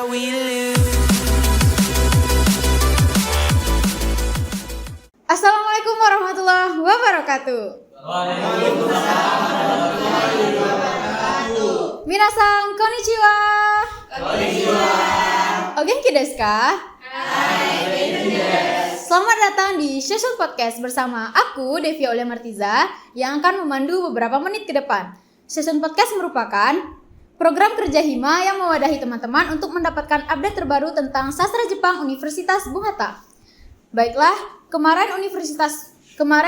how we live. Assalamualaikum warahmatullahi wabarakatuh. Minasan konnichiwa. O genki desu ka? Selamat datang di Session Podcast bersama aku Devia Aulia Martiza yang akan memandu beberapa menit ke depan. Session Podcast merupakan program kerja Hima yang mewadahi teman-teman untuk mendapatkan update terbaru tentang sastra Jepang Universitas Bung Hatta. Baiklah, kemarin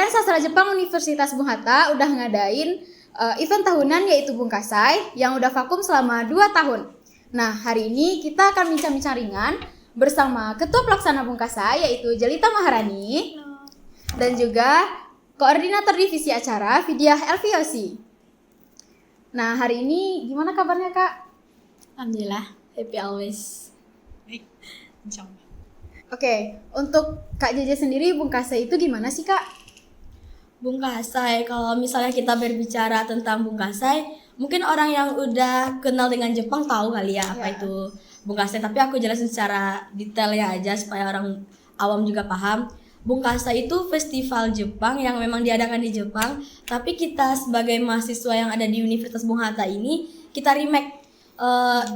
sastra Jepang Universitas Bung Hatta udah ngadain event tahunan yaitu Bungkasai yang udah vakum selama 2 tahun. Nah, hari ini kita akan bincang-bincang ringan bersama Ketua Pelaksana Bungkasai yaitu Jelita Maharani dan juga Koordinator Divisi Acara Fidiah Elviosi. Nah, hari ini gimana kabarnya, Kak? Alhamdulillah, happy always. Baik, insyaallah. Oke, untuk Kak Jeje sendiri Bungkasai itu gimana sih, Kak? Bungkasai, kalau misalnya kita berbicara tentang Bungkasai, mungkin orang yang udah kenal dengan Jepang tahu kali ya apa itu Bungkasai, tapi aku jelasin secara detailnya aja supaya orang awam juga paham. Bungkasai itu festival Jepang yang memang diadakan di Jepang, tapi kita sebagai mahasiswa yang ada di Universitas Bung Hatta ini, kita remake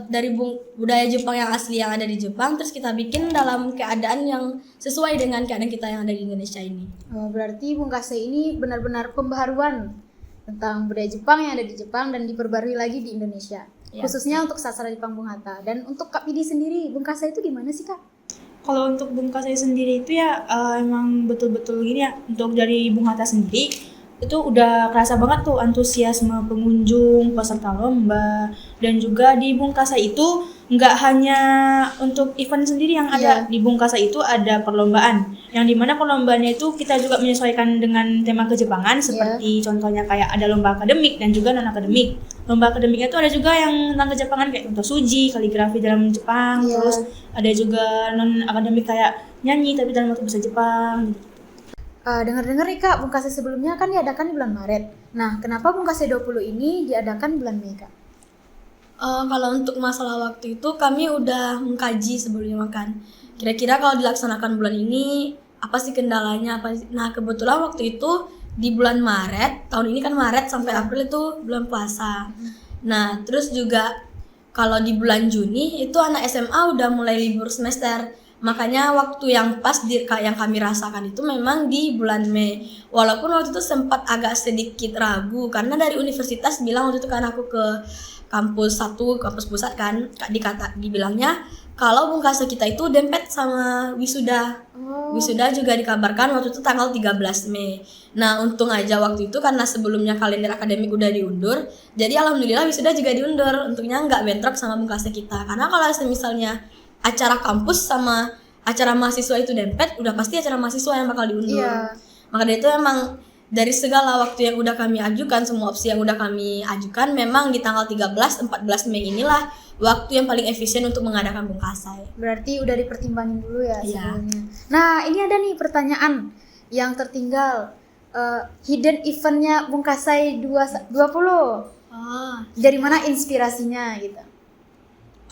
dari budaya Jepang yang asli yang ada di Jepang, terus kita bikin dalam keadaan yang sesuai dengan keadaan kita yang ada di Indonesia ini. Oh, berarti Bungkasai ini benar-benar pembaharuan tentang budaya Jepang yang ada di Jepang dan diperbarui lagi di Indonesia. Ya. Khususnya untuk sastra Jepang Bung Hatta. Dan untuk Kak Pidi sendiri, Bungkasai itu gimana sih, Kak? Kalau untuk Bungkasai sendiri itu ya emang betul-betul gini ya. Untuk dari Bung Hatta sendiri itu udah kerasa banget tuh antusiasme pengunjung, peserta lomba, dan juga di Bungkasai itu nggak hanya untuk event sendiri yang ada. Di Bungkasai itu ada perlombaan, yang dimana perlombaannya itu kita juga menyesuaikan dengan tema kejepangan, seperti contohnya kayak ada lomba akademik dan juga non akademik. Lomba akademiknya itu ada juga yang tentang kejepangan kayak contoh suji, kaligrafi dalam Jepang, terus ada juga non akademik kayak nyanyi tapi dalam bahasa Jepang. Dengar-dengar nih Kak, Bungkasai sebelumnya kan diadakan di bulan Maret. Nah, kenapa Bungkasai 20 ini diadakan bulan Mei, Kak? Kalau untuk masalah waktu itu kami udah mengkaji sebelumnya kan. Kira-kira kalau dilaksanakan bulan ini apa sih kendalanya? Nah, kebetulan waktu itu di bulan Maret, tahun ini kan Maret sampai April itu bulan puasa. Nah, terus juga kalau di bulan Juni itu anak SMA udah mulai libur semester. Makanya waktu yang pas yang kami rasakan itu memang di bulan Mei. Walaupun waktu itu sempat agak sedikit ragu karena dari universitas bilang waktu itu kan aku ke kampus pusat kan, dibilangnya kalau Bungkasai kita itu dempet sama wisuda. Wisuda juga dikabarkan waktu itu tanggal 13 Mei. Nah, untung aja waktu itu karena sebelumnya kalender akademik udah diundur, jadi alhamdulillah wisuda juga diundur. Untungnya nggak bentrok sama Bungkasai kita. Karena kalau misalnya acara kampus sama acara mahasiswa itu dempet, udah pasti acara mahasiswa yang bakal diundur. Maka dari itu emang dari segala waktu yang udah kami ajukan, semua opsi yang udah kami ajukan, memang di tanggal 13-14 Mei inilah waktu yang paling efisien untuk mengadakan Bungkasai. Berarti udah dipertimbangin dulu ya sebelumnya. Nah, ini ada nih pertanyaan yang tertinggal. Hidden eventnya Bungkasai 20. Dari mana inspirasinya gitu?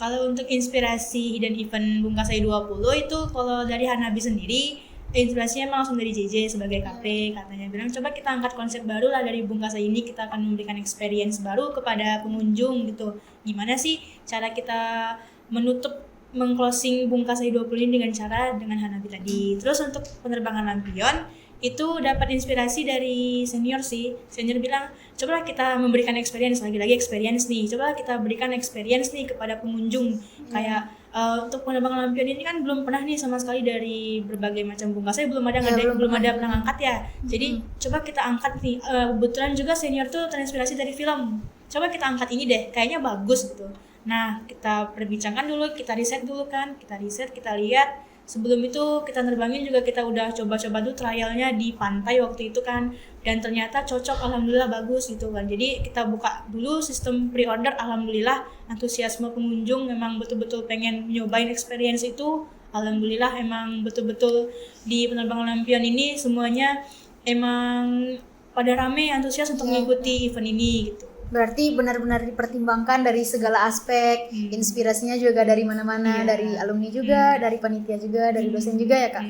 Kalau untuk inspirasi hidden event Bungkasai 20 itu kalau dari Hanabi sendiri, inspirasinya emang langsung dari JJ sebagai KP. Katanya bilang coba kita angkat konsep baru lah dari Bungkasai ini, kita akan memberikan experience baru kepada pengunjung gitu. Gimana sih cara kita mengclosing Bungkasai 20 ini dengan Hanabi tadi. Terus untuk penerbangan lampion itu dapat inspirasi dari senior sih. Senior bilang, cobalah kita memberikan experience, lagi-lagi experience nih. Cobalah kita berikan experience nih kepada pengunjung. Kayak untuk penerbangan lampion ini kan belum pernah nih sama sekali dari berbagai macam Bungkasai belum ada pernah angkat ya. Jadi coba kita angkat nih. Kebetulan juga senior tuh terinspirasi dari film. Coba kita angkat ini deh, kayaknya bagus gitu. Nah, kita perbincangkan dulu, kita riset dulu kan. Kita lihat. Sebelum itu kita nerbangin juga kita udah coba-coba tuh trialnya di pantai waktu itu kan, dan ternyata cocok, alhamdulillah bagus gitu kan. Jadi kita buka dulu sistem pre-order, alhamdulillah antusiasme pengunjung memang betul-betul pengen nyobain experience itu. Alhamdulillah emang betul-betul di penerbangan lampion ini semuanya emang pada rame antusias untuk mengikuti event ini gitu. Berarti benar-benar dipertimbangkan dari segala aspek, inspirasinya juga dari mana-mana, Iya. dari alumni juga, dari panitia juga, dari dosen juga ya Kak?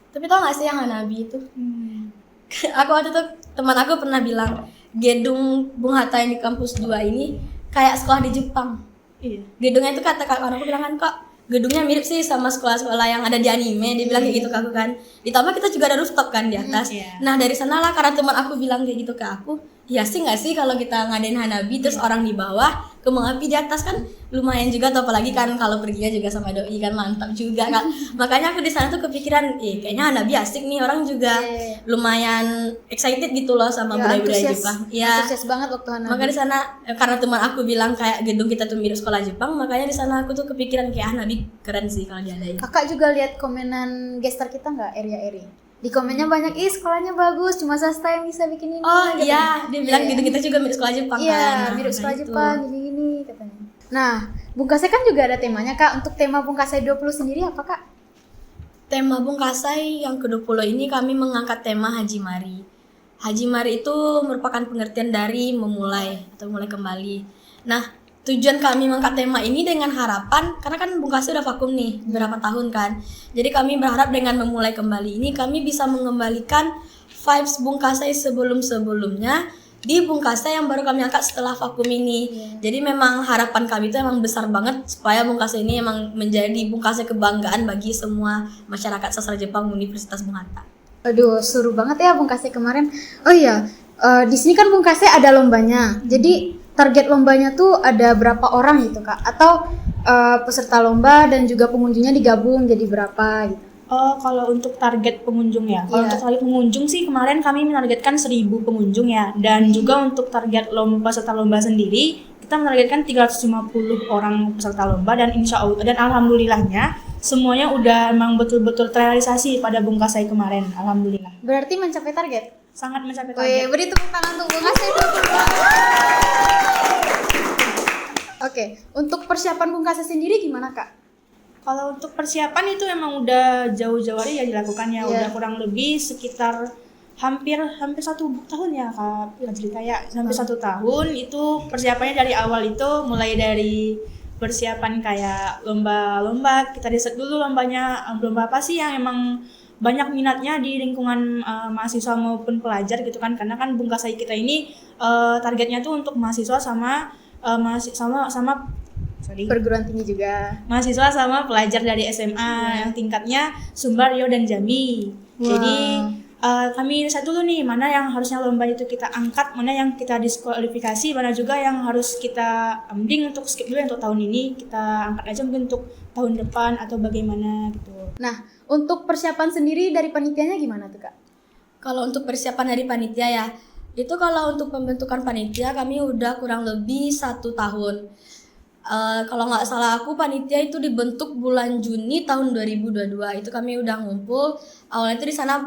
Tapi tau gak sih yang Hanabi itu? Hmm. Aku waktu itu teman aku pernah bilang gedung Bung Hatta yang di kampus 2 ini kayak sekolah di Jepang. Iya. Gedungnya itu kata kawan aku bilang kan kok gedungnya mirip sih sama sekolah-sekolah yang ada di anime. Dia bilang kayak gitu ke aku kan. Ditambah kita juga ada rooftop kan di atas. Iya. Nah dari sanalah karena teman aku bilang kayak gitu ke aku, ya sih nggak sih kalau kita ngadain Hanabi terus orang di bawah, kembang api di atas kan lumayan juga, atau apalagi kan kalau perginya juga sama doi kan mantap juga kan. Makanya aku di sana tuh kepikiran, kayaknya Hanabi asik nih, orang juga lumayan excited gitu loh sama budaya-budaya Jepang. Ya. Antusias banget waktu Hanabi. Maka di sana karena teman aku bilang kayak gedung kita tuh mirip sekolah Jepang, makanya di sana aku tuh kepikiran kayak Hanabi keren sih kalau diadain. Kakak juga lihat komenan gestar kita nggak, Eri? Di komennya banyak, sekolahnya bagus, cuma Sasta yang bisa bikin ini. Oh katanya. iya, dia bilang Iya. gitu kita juga mirip sekolah Jepang Iya, kan. Nah, mirip sekolah itu. Jepang, gini-gini katanya. Nah, Bungkasai kan juga ada temanya Kak. Untuk tema Bungkasai 20 sendiri apa Kak? Tema Bungkasai yang ke-20 ini kami mengangkat tema Haji Mari. Haji Mari itu merupakan pengertian dari memulai atau mulai kembali. Nah, tujuan kami mengangkat tema ini dengan harapan, karena kan Bungkasai udah vakum nih beberapa tahun kan. Jadi kami berharap dengan memulai kembali ini kami bisa mengembalikan vibes Bungkasai sebelum-sebelumnya di Bungkasai yang baru kami angkat setelah vakum ini. Jadi memang harapan kami itu emang besar banget supaya Bungkasai ini emang menjadi Bungkasai kebanggaan bagi semua masyarakat sastra Jepang Universitas Bung Hatta. Aduh, seru banget ya Bungkasai kemarin. Oh iya, di sini kan Bungkasai ada lombanya. Jadi target lombanya tuh ada berapa orang gitu Kak? Atau peserta lomba dan juga pengunjungnya digabung jadi berapa gitu? Oh, kalau untuk target pengunjung ya. Kalau Iya. untuk target pengunjung sih kemarin kami menargetkan 1.000 pengunjung ya. Dan juga untuk target peserta lomba sendiri kita menargetkan 350 orang peserta lomba, dan insya Allah dan alhamdulillahnya semuanya udah emang betul-betul terrealisasi pada Bungkasai kemarin. Alhamdulillah. Berarti mencapai target? Sangat mencapai Wih, target. beri tepuk tangan untuk Bungkasai 20. Oke, untuk persiapan Bungkasai sendiri gimana Kak? Kalau untuk persiapan itu emang udah jauh-jauh hari ya dilakukan ya. Iya. Udah kurang lebih sekitar hampir 1 tahun ya Kak cerita ya. Hampir 1 tahun itu persiapannya dari awal itu mulai dari persiapan kayak lomba-lomba, kita riset dulu lombanya, lomba apa sih yang emang banyak minatnya di lingkungan mahasiswa maupun pelajar gitu kan, karena kan Bungkasai kita ini targetnya tuh untuk mahasiswa sama Perguruan tinggi juga. mahasiswa sama pelajar dari SMA yang tingkatnya Sumbar, Riau, dan Jambi. Jadi kami riset dulu nih mana yang harusnya lomba itu kita angkat, mana yang kita diskualifikasi, mana juga yang harus kita mending untuk skip dulu untuk tahun ini, kita angkat aja mungkin untuk tahun depan atau bagaimana gitu. Nah, untuk persiapan sendiri dari panitianya gimana tuh Kak? Kalau untuk persiapan dari panitia ya, itu kalau untuk pembentukan panitia kami udah kurang lebih 1 tahun. Kalau nggak salah aku panitia itu dibentuk bulan Juni tahun 2022. Itu kami udah ngumpul. Awalnya itu di sana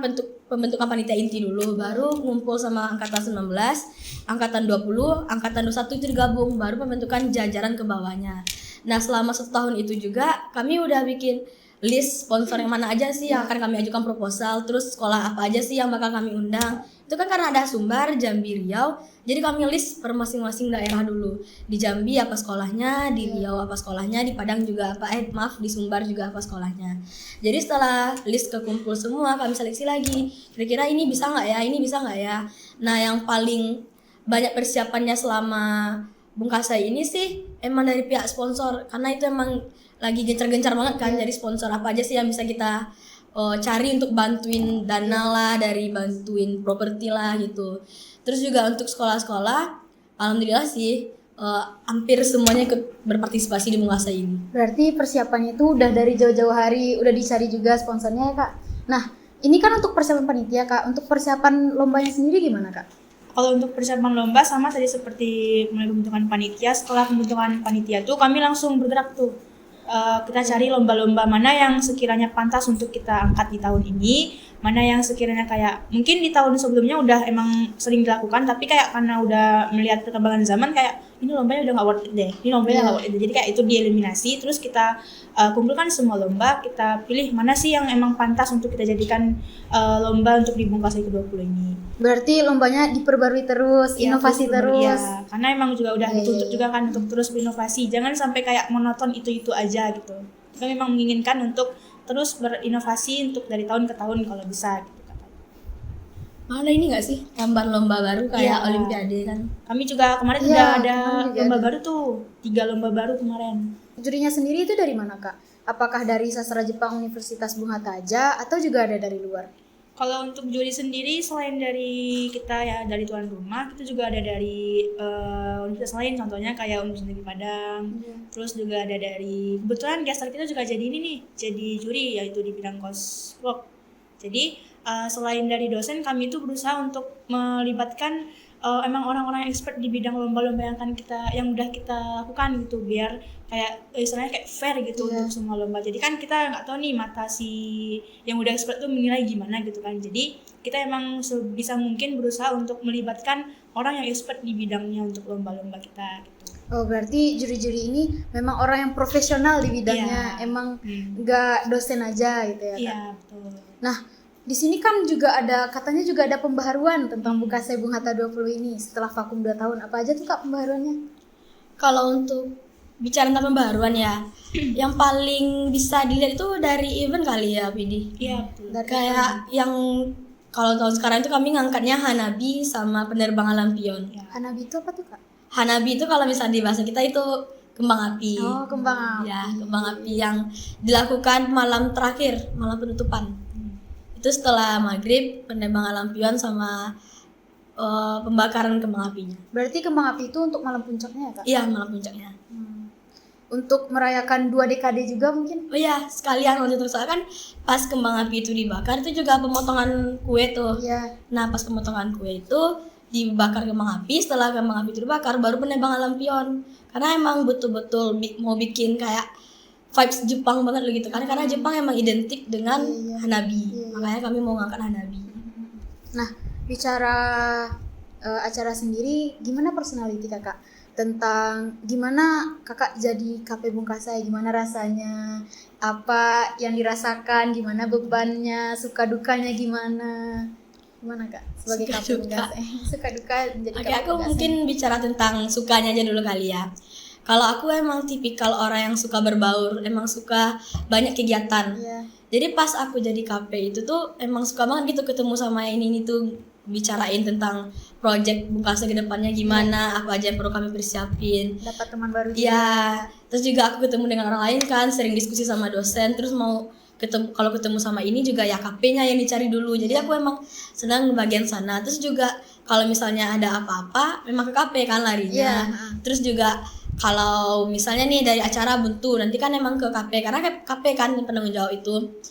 pembentukan panitia inti dulu, baru ngumpul sama angkatan 19, angkatan 20, angkatan 21 itu digabung, baru pembentukan jajaran ke bawahnya. Nah, selama 1 tahun itu juga kami udah bikin list sponsor yang mana aja sih yang akan kami ajukan proposal, terus sekolah apa aja sih yang bakal kami undang. Itu kan karena ada Sumbar, Jambi, Riau, jadi kami list per masing-masing daerah dulu. Di Jambi apa sekolahnya, di Riau apa sekolahnya, di Padang juga apa, di Sumbar juga apa sekolahnya. Jadi setelah list kekumpul semua, kami seleksi lagi. Kira-kira ini bisa nggak ya, ini bisa nggak ya. Nah, yang paling banyak persiapannya selama Bungkasai ini sih emang dari pihak sponsor, karena itu emang lagi gencar-gencar banget kan dari sponsor apa aja sih yang bisa kita cari untuk bantuin dana lah, dari bantuin properti lah gitu. Terus juga untuk sekolah-sekolah, alhamdulillah sih hampir semuanya ikut berpartisipasi di Bungkasai ini. Berarti persiapannya itu udah dari jauh-jauh hari, udah dicari juga sponsornya ya Kak. Nah, ini kan untuk persiapan panitia Kak. Untuk persiapan lombanya sendiri gimana Kak? Kalau untuk persiapan lomba sama tadi seperti mulai pembentukan panitia. Setelah pembentukan panitia tuh kami langsung bergerak tuh. Kita cari lomba-lomba mana yang sekiranya pantas untuk kita angkat di tahun ini, mana yang sekiranya kayak mungkin di tahun sebelumnya udah emang sering dilakukan, tapi kayak karena udah melihat perkembangan zaman kayak ini lombanya udah nggak worth it deh, ini lombanya nggak worth it. Jadi kayak itu dieliminasi, terus kita kumpulkan semua lomba, kita pilih mana sih yang emang pantas untuk kita jadikan lomba untuk di Bungkasai ke-20 ini. Berarti lombanya diperbarui terus, Iya, inovasi terus. Iya, karena emang juga udah dituntut juga kan untuk terus berinovasi. Jangan sampai kayak monoton itu aja gitu. Kita memang menginginkan untuk terus berinovasi untuk dari tahun ke tahun kalau bisa gitu. Ada ini nggak sih tambahan lomba baru kayak Iya. Olimpiade kan? Kami juga kemarin Iya, udah ada kemarin juga lomba ada. baru tuh, 3 lomba baru kemarin. Jurinya sendiri itu dari mana Kak? Apakah dari Sastra Jepang Universitas Bung Hatta aja atau juga ada dari luar? Kalau untuk juri sendiri selain dari kita ya dari tuan rumah, kita juga ada dari universitas lain, contohnya kayak Universitas Negeri Padang. Terus juga ada dari kebetulan gestar kita juga jadi ini nih, jadi juri yaitu di bidang coursework. Jadi selain dari dosen, kami itu berusaha untuk melibatkan emang orang-orang yang expert di bidang lomba-lomba yang udah kita lakukan gitu, biar kayak istilahnya kayak fair gitu untuk semua lomba. Jadi kan kita nggak tahu nih mata si yang udah expert tuh menilai gimana gitu kan. Jadi kita emang sebisa mungkin berusaha untuk melibatkan orang yang expert di bidangnya untuk lomba-lomba kita gitu. Oh, berarti juri-juri ini memang orang yang profesional di bidangnya, Iya. emang nggak dosen aja gitu ya Kak? Iya, betul. Nah, di sini kan juga ada, katanya juga ada pembaharuan tentang Bungkasai Bung Hatta 20 ini setelah vakum 2 tahun. Apa aja tuh Kak pembaharuannya? Kalau untuk bicara tentang pembaruan ya, yang paling bisa dilihat itu dari event kali ya, Pidi. Iya, betul. Dari Kayak yang kalau tahun sekarang itu kami ngangkatnya Hanabi sama penerbangan lampion. Hanabi itu apa tuh Kak? Hanabi itu kalau misalnya di bahasa kita itu kembang api. Oh, kembang api. Ya, kembang api yang dilakukan malam terakhir, malam penutupan. Itu setelah maghrib, penerbangan lampion sama pembakaran kembang apinya. Berarti kembang api itu untuk malam puncaknya ya Kak? Iya, malam puncaknya. Untuk merayakan 2 dekade juga mungkin? Oh iya, sekalian waktu itu soalnya kan pas kembang api itu dibakar itu juga pemotongan kue tuh. Iya. Nah, pas pemotongan kue itu dibakar kembang api, setelah kembang api itu dibakar baru penerbangan lampion. Karena emang betul-betul mau bikin kayak vibes Jepang banget loh gitu kan. Karena Jepang emang identik dengan Hanabi. Makanya kami mau ngangkat Hanabi. Nah, bicara acara sendiri, gimana personality Kakak? Tentang gimana Kakak jadi KP Bungkasai, gimana rasanya? Apa yang dirasakan, gimana bebannya, suka dukanya gimana? Gimana Kak sebagai Suka KP duka. Bungkasai? Suka duka menjadi Oke, KP aku Bungkasai. mungkin bicara tentang sukanya aja dulu kali ya. Kalau aku emang tipikal orang yang suka berbaur, emang suka banyak kegiatan. Iya. Jadi pas aku jadi KP itu tuh emang suka banget gitu ketemu sama ini tuh, bicarain tentang project Bungkasai ke depannya gimana, apa aja yang perlu kami persiapin. Dapat teman baru juga. Iya, terus juga aku ketemu dengan orang lain kan, sering diskusi sama dosen, terus mau ketemu, kalau ketemu sama ini juga ya KP-nya yang dicari dulu. Jadi aku emang senang di bagian sana. Terus juga kalau misalnya ada apa-apa memang ke KP kan larinya. Iya. Terus juga kalau misalnya nih dari acara buntu nanti kan emang ke KP karena KP kan penanggung jawab itu.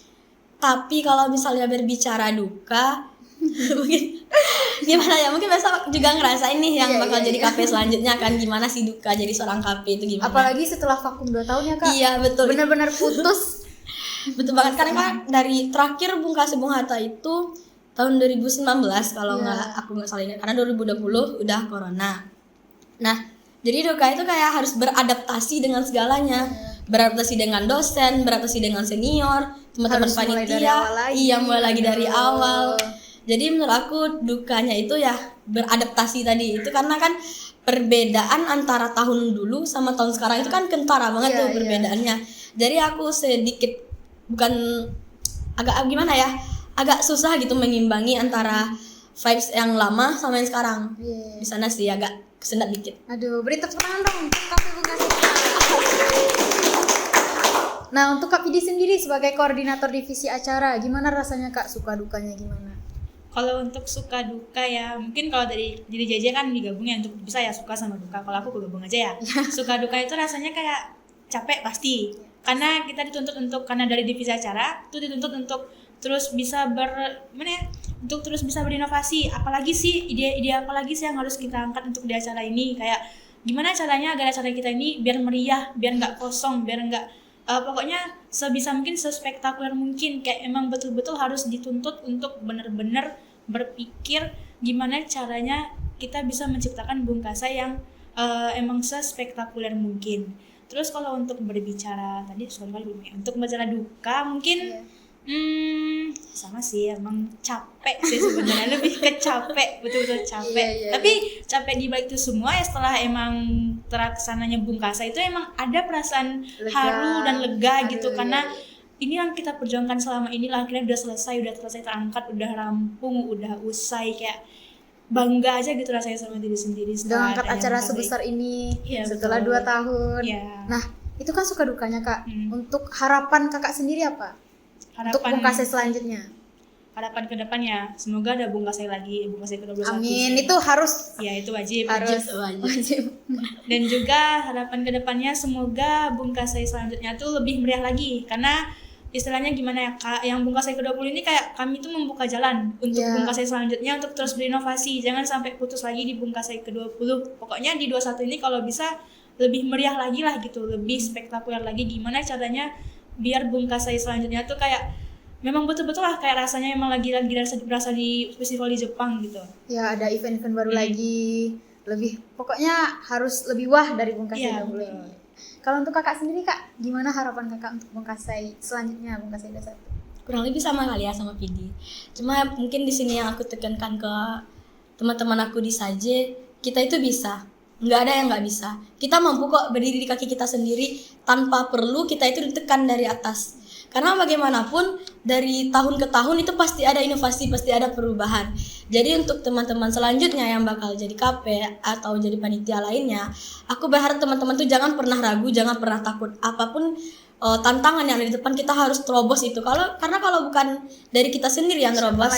Tapi kalau misalnya berbicara duka mungkin gimana ya, mungkin besok juga ngerasain nih yang bakal jadi KP selanjutnya kan, gimana sih duka jadi seorang KP itu gimana. Apalagi setelah vakum 2 tahun ya Kak. Iya betul. Benar-benar putus. Betul banget, karena kan dari terakhir Bungkasai Bung Hatta itu tahun 2019 kalau aku nggak salah ingat, karena 2020 udah corona. Nah, jadi duka itu kayak harus beradaptasi dengan segalanya, beradaptasi dengan dosen, beradaptasi dengan senior, teman-teman Harus mulai dari panitia, awal lagi. iya mulai lagi dari awal. Jadi menurut aku dukanya itu ya beradaptasi tadi itu, karena kan perbedaan antara tahun dulu sama tahun sekarang itu kan kentara banget tuh perbedaannya. Jadi aku sedikit agak gimana ya, agak susah gitu mengimbangi antara vibes yang lama sama yang sekarang. Di sana sih agak kesendat dikit. Aduh, beri tepuk tangan dong untuk KP Bungkasai. Nah, untuk Kak Pidi sendiri sebagai koordinator divisi acara, gimana rasanya Kak? Suka dukanya gimana? Kalau untuk suka duka ya, mungkin kalau dari diri JJ kan digabungnya untuk bisa ya suka sama duka. Kalau aku gabung aja ya. Suka duka itu rasanya kayak capek pasti. Karena kita dituntut untuk, karena dari divisi acara itu dituntut untuk terus bisa untuk terus bisa berinovasi. Apalagi sih ide apa lagi sih yang harus kita angkat untuk di acara ini, kayak gimana caranya agar acara kita ini biar meriah, biar nggak kosong, biar nggak pokoknya sebisa mungkin sespektakuler mungkin. Kayak emang betul-betul harus dituntut untuk benar-benar berpikir gimana caranya kita bisa menciptakan Bungkasai yang emang sespektakuler mungkin. Terus kalau untuk berbicara tadi soal kali belum ya. Untuk berbicara duka mungkin sama sih, emang capek sih sebenarnya, lebih ke capek, betul-betul capek. Tapi capek di balik itu semua ya, setelah emang terlaksananya Bungkasa itu emang ada perasaan haru dan lega gitu, karena ini yang kita perjuangkan selama ini lah, akhirnya udah selesai terangkat, udah rampung, udah usai, kayak bangga aja gitu rasanya sama diri sendiri Udah angkat adanya acara Bungkasa sebesar ini Iya, setelah betul. 2 tahun. Iya. Nah, itu kan suka dukanya Kak. Untuk harapan Kakak sendiri apa? Untuk Bungkasa selanjutnya. harapan ke depannya semoga ada Bungkasa lagi, Bungkasa ke-21. Amin. Itu harus Ya itu wajib. wajib. Dan juga harapan ke depannya semoga Bungkasa selanjutnya tuh lebih meriah lagi, karena istilahnya gimana ya Kak, yang Bungkasa ke-20 ini kayak kami tuh membuka jalan untuk Bungkasa selanjutnya untuk terus berinovasi, jangan sampai putus lagi di Bungkasa ke-20. Pokoknya di 21 ini kalau bisa lebih meriah lagi lah gitu, lebih spektakuler lagi, gimana caranya biar Bungkasa selanjutnya tuh kayak memang betul-betul lah kayak rasanya emang lagi berasa di festival di Jepang gitu. Ya, ada event-event baru lagi. Lebih pokoknya harus lebih wah dari Bungkasa Iya, 20 betul. ini. Kalau untuk Kakak sendiri Kak, gimana harapan Kakak untuk Bungkasa selanjutnya, Bungkasa 21? Kurang lebih sama kali ya sama Pidi. Cuma mungkin di sini yang aku tekankan ke teman-teman aku di Saje, kita itu bisa. Nggak ada yang nggak bisa. Kita mampu kok berdiri di kaki kita sendiri tanpa perlu kita itu ditekan dari atas. Karena bagaimanapun dari tahun ke tahun itu pasti ada inovasi, pasti ada perubahan. Jadi untuk teman-teman selanjutnya yang bakal jadi KP atau jadi panitia lainnya, aku berharap teman-teman tuh jangan pernah ragu, jangan pernah takut. Apapun tantangan yang ada di depan, kita harus terobos itu. Karena kalau bukan dari kita sendiri yang terobos,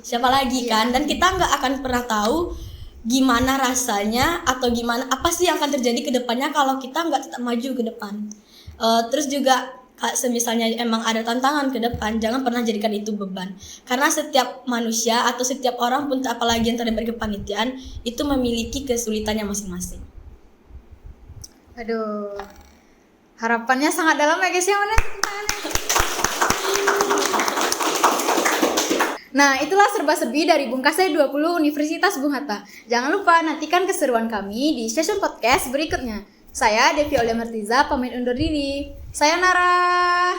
siapa lagi kan? Dan kita nggak akan pernah tahu gimana rasanya atau gimana apa sih yang akan terjadi ke depannya kalau kita nggak tetap maju ke depan. Terus juga semisalnya emang ada tantangan ke depan, jangan pernah jadikan itu beban. Karena setiap manusia atau setiap orang pun, apalagi yang terlibat kepanitiaan, itu memiliki kesulitannya masing-masing. Aduh, harapannya sangat dalam ya guys ya. Nah, itulah serba-serbi dari Bungkasa 20 Universitas Bung Hatta. Jangan lupa nantikan keseruan kami di session podcast berikutnya. Saya Devi Aulia Martiza pamit undur diri. Sayonara.